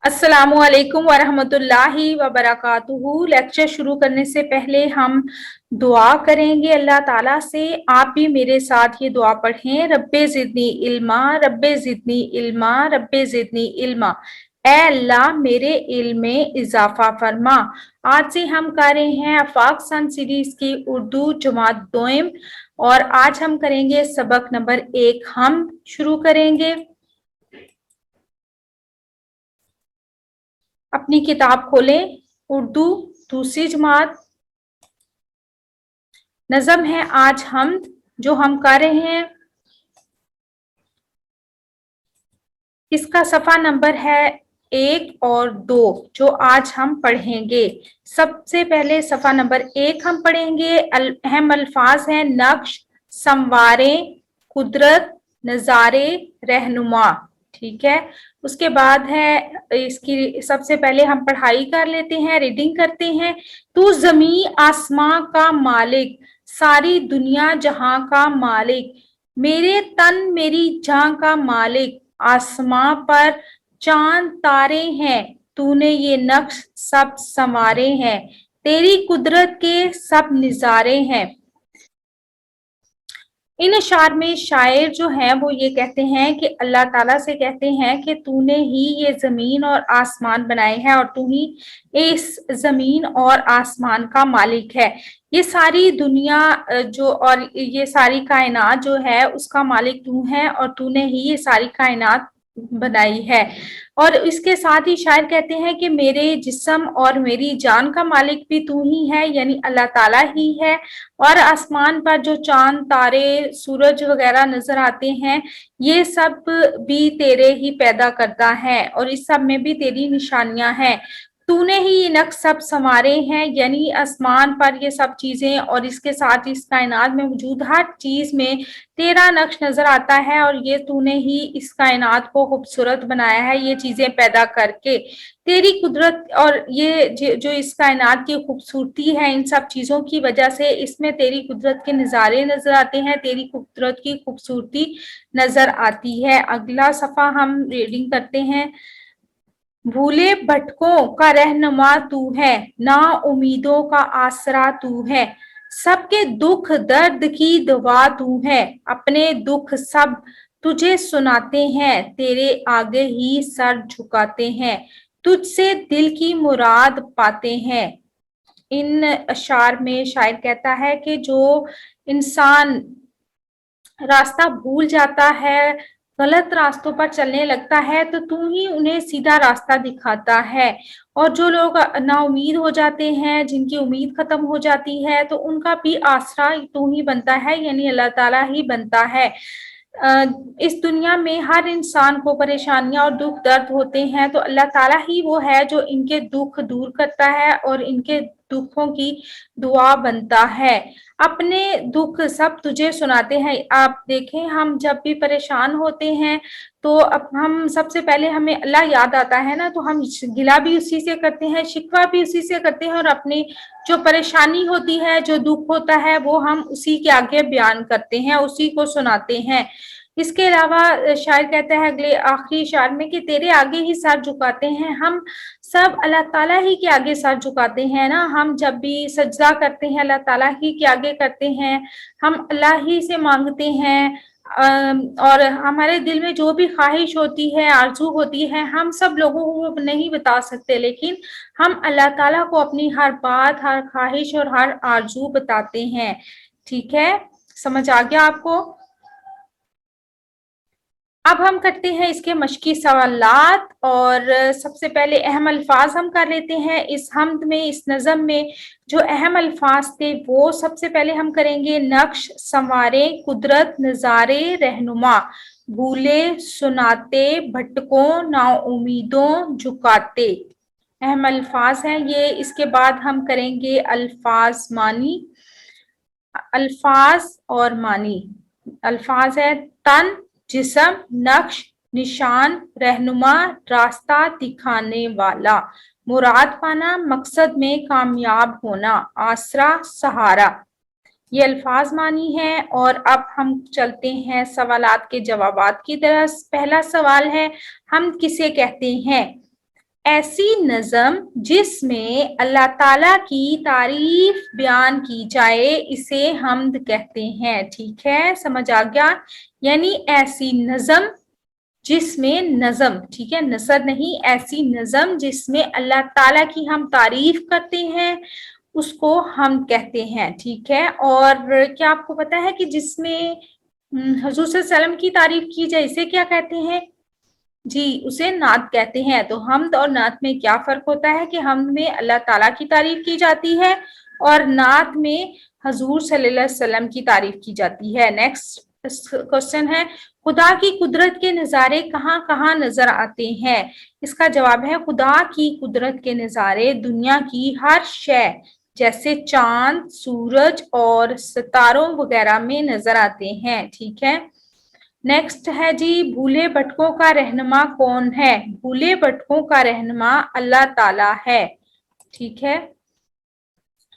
अस्सलामु अलैकुम वरहमतुल्लाहि वबरकातुहू। लेक्चर शुरू करने से पहले हम दुआ करेंगे अल्लाह ताला से। आप भी मेरे साथ ये दुआ पढ़ें, रब्बे ज़िदनी इल्मा, रब्बे ज़िदनी इल्मा, रब्बे ज़िदनी इल्मा। ऐ अल्लाह मेरे इल्म में इजाफा फरमा। आज से हम कर रहे हैं आफाक सन सीरीज की उर्दू जमात दोयम और आज हम करेंगे सबक नंबर 1। हम शुरू करेंगे। अपनी किताब खोलें, उर्दू दूसरी जमात, नज़म है आज हम जो हम कर रहे हैं। इसका सफ़ा नंबर है 1 और 2 जो आज हम पढ़ेंगे। सबसे पहले सफ़ा नंबर 1 हम पढ़ेंगे। अहम अल्फाज हैं नक्श, संवारे, कुदरत, नज़ारे, रहनुमा। ठीक है, उसके बाद है इसकी सबसे पहले हम पढ़ाई कर लेते हैं, रीडिंग करते हैं। तू ज़मी आसमां का मालिक, सारी दुनिया जहां का मालिक, मेरे तन मेरी जान का मालिक, आसमां पर चांद तारे हैं, तूने ये नक्श सब संवारे हैं, तेरी कुदरत के सब निजारे हैं। इन अशार में शायर जो हैं वो ये कहते हैं कि अल्लाह ताला से कहते हैं कि तूने ही ये ज़मीन और आसमान बनाए हैं और तू ही इस ज़मीन और आसमान का मालिक है। ये सारी दुनिया जो और ये सारी कायनात जो है उसका मालिक तू है और तूने ही ये सारी कायनात बनाई है। और इसके साथ ही शायर कहते हैं कि मेरे जिस्म और मेरी जान का मालिक भी तू ही है, यानी अल्लाह ताला ही है। और आसमान पर जो चांद तारे सूरज वगैरह नजर आते हैं ये सब भी तेरे ही पैदा करता है और इस सब में भी तेरी निशानियां हैं। तूने ही ये नक्श सब संवारे हैं, यानी आसमान पर ये सब चीजें और इसके साथ इस कायनात में मौजूद हर चीज में तेरा नक्श नजर आता है और ये तूने ही इस कायनात को खूबसूरत बनाया है ये चीजें पैदा करके। तेरी कुदरत और ये जो इस कायनात की खूबसूरती है इन सब चीजों की वजह से इसमें तेरी कुदरत के नज़ारे नजर आते हैं, तेरी कुदरत की खूबसूरती नजर आती है। अगला सफा हम रीडिंग करते हैं। भूले भटकों का रहनुमा तू है, ना उम्मीदों का आसरा तू है, सबके दुख दर्द की दवा तू है, अपने दुख सब तुझे सुनाते हैं, तेरे आगे ही सर झुकाते हैं, तुझसे दिल की मुराद पाते हैं। इन अशार में शायर कहता है कि जो इंसान रास्ता भूल जाता है, गलत रास्तों पर चलने लगता है तो तू ही उन्हें सीधा रास्ता दिखाता है। और जो लोग नाउमीद हो जाते हैं, जिनकी उम्मीद खत्म हो जाती है तो उनका भी आसरा तू ही बनता है, यानी अल्लाह ताला ही बनता है। इस दुनिया में हर इंसान को परेशानियां और दुख दर्द होते हैं तो अल्लाह ताला ही वो है जो इनके दुख दूर करता है और इनके दुखों की दुआ बनता है। अपने दुख सब तुझे सुनाते हैं। आप देखें हम जब भी परेशान होते हैं तो अब हम सबसे पहले हमें अल्लाह याद आता है ना, तो हम गिला भी उसी से करते हैं, शिकवा भी उसी से करते हैं और अपनी जो परेशानी होती है जो दुख होता है वो हम उसी के आगे बयान करते हैं, उसी को सुनाते हैं। इसके अलावा शायर कहता है अगले आखिरी शायर में कि तेरे आगे ही सर झुकाते हैं। हम सब अल्लाह ताला ही के आगे सर झुकाते हैं ना, हम जब भी सजदा करते हैं अल्लाह ताला ही के आगे करते हैं, हम अल्लाह ही से मांगते हैं। और हमारे दिल में जो भी ख्वाहिश होती है, आरज़ू होती है, हम सब लोगों को नहीं बता सकते, लेकिन हम अल्लाह ताला को अपनी हर बात, हर ख्वाहिश और हर आरज़ू बताते हैं। ठीक है, समझ आ गया आपको? अब हम करते हैं इसके मश्की सवालात और सबसे पहले अहम अल्फाज हम कर लेते हैं। इस हमद में, इस नज़म में जो अहम अल्फाज थे वो सबसे पहले हम करेंगे नक्श, संवारे, कुदरत, नज़ारे, रहनुमा, भूले, सुनाते, भटकों, नाउमीदों, झुकाते। अहम अल्फाज हैं ये। इसके बाद हम करेंगे अल्फाज मानी, अल्फाज और मानी। अल्फाज है तन, जिस्म, नक्श, निशान, रहनुमा, रास्ता दिखाने वाला, मुराद पाना, मकसद में कामयाब होना, आसरा, सहारा। ये अल्फाज मानी है। और अब हम चलते हैं सवालात के जवाबात की तरफ। पहला सवाल है हम किसे कहते हैं? ایسی نظم جس میں اللہ تعالیٰ کی تعریف بیان کی جائے اسے حمد کہتے ہیں. ٹھیک ہے, سمجھ آ گیا. یعنی ایسی نظم جس میں نظم, ٹھیک ہے, نثر نہیں, ایسی نظم جس میں اللہ تعالیٰ کی ہم تعریف کرتے ہیں اس کو ہم کہتے ہیں. ٹھیک ہے. اور کیا آپ کو پتا ہے کہ جس میں حضور صلی اللہ علیہ وسلم کی تعریف کی جائے اسے کیا کہتے ہیں؟ جی, اسے نعت کہتے ہیں. تو حمد اور نعت میں کیا فرق ہوتا ہے کہ حمد میں اللہ تعالیٰ کی تعریف کی جاتی ہے اور نعت میں حضور صلی اللہ علیہ وسلم کی تعریف کی جاتی ہے. نیکسٹ کوسچن ہے, خدا کی قدرت کے نظارے کہاں کہاں نظر آتے ہیں؟ اس کا جواب ہے خدا کی قدرت کے نظارے دنیا کی ہر شے جیسے چاند, سورج اور ستاروں وغیرہ میں نظر آتے ہیں. ٹھیک ہے. نیکسٹ ہے جی, بھولے بھٹکوں کا رہنما کون ہے؟ بھولے بھٹکوں کا رہنما اللہ تعالیٰ ہے. ٹھیک ہے.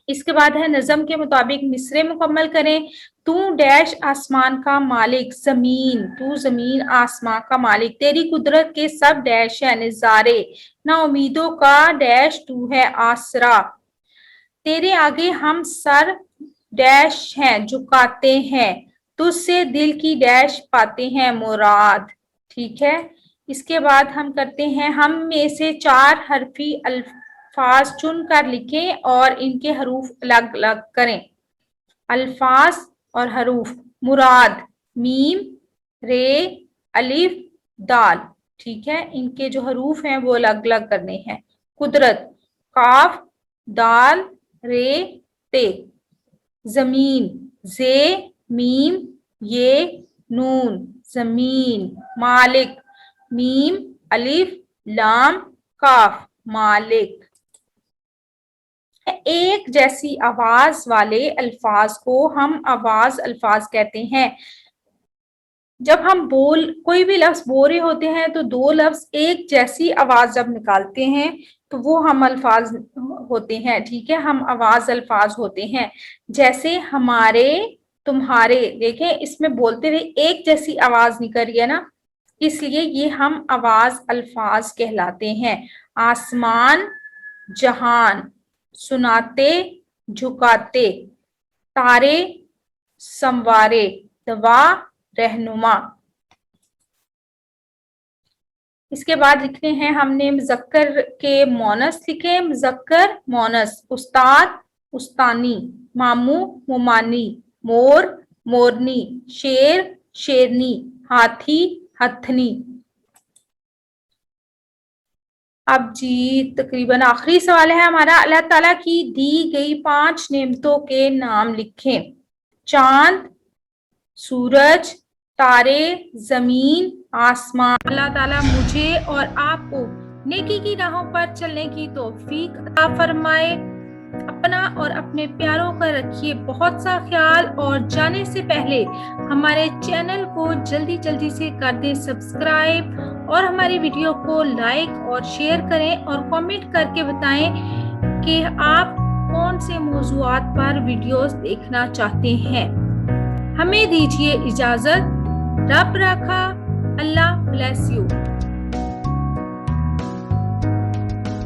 اس کے بعد ہے نظم کے مطابق مصرے مکمل کریں. تو ڈیش آسمان کا مالک, زمین, تو زمین آسمان کا مالک, تیری قدرت کے سب ڈیش ہے نظارے, نا امیدوں کا ڈیش تو ہے آسرا, تیرے آگے ہم سر ڈیش ہیں جھکاتے ہیں, تجھ سے دل کی ڈیش پاتے ہیں مراد. ٹھیک ہے. اس کے بعد ہم کرتے ہیں, ہم میں سے 4 حرفی الفاظ چن کر لکھیں اور ان کے حروف الگ الگ کریں. الفاظ اور حروف, مراد میم, رے, الف, دال. ٹھیک ہے. ان کے جو حروف ہیں وہ الگ الگ کرنے ہیں. قدرت, قاف, دال, رے, تے. زمین, زے, میم, یہ, نون, زمین. مالک, میم, الف, لام, کاف, مالک. ایک جیسی آواز والے الفاظ کو ہم آواز الفاظ کہتے ہیں. جب ہم کوئی بھی لفظ بول رہے ہوتے ہیں تو 2 لفظ ایک جیسی آواز جب نکالتے ہیں تو وہ ہم الفاظ ہوتے ہیں. ٹھیک ہے. ہم آواز الفاظ ہوتے ہیں. جیسے ہمارے, تمہارے, دیکھیں اس میں بولتے ہوئے ایک جیسی آواز نکل رہی ہے نا, اس لیے یہ ہم آواز الفاظ کہلاتے ہیں. آسمان, جہان, سناتے, جھکاتے, تارے, سموارے, دوا, رہنما. اس کے بعد لکھنے ہیں ہم نے مذکر کے مونس لکھے. مذکر مونس, استاد, استانی, ماموں, ممانی, مور, مورنی, شیر, شیرنی, ہاتھی, ہتھنی. اب جی تقریباً آخری سوال ہے ہمارا, اللہ تعالیٰ کی دی گئی 5 نعمتوں کے نام لکھیں. چاند, سورج, تارے, زمین, آسمان. اللہ تعالیٰ مجھے اور آپ کو نیکی کی راہوں پر چلنے کی توفیق عطا فرمائے. اپنا اور اپنے پیاروں کا رکھیے بہت سا خیال, اور جانے سے پہلے ہمارے چینل کو جلدی سے کر دیں سبسکرائب, اور ہماری ویڈیو کو لائک اور شیئر کریں, اور کامنٹ کر کے بتائیں کہ آپ کون سے موضوعات پر ویڈیوز دیکھنا چاہتے ہیں. ہمیں دیجیے اجازت. رب رکھا. اللہ بلیس یو.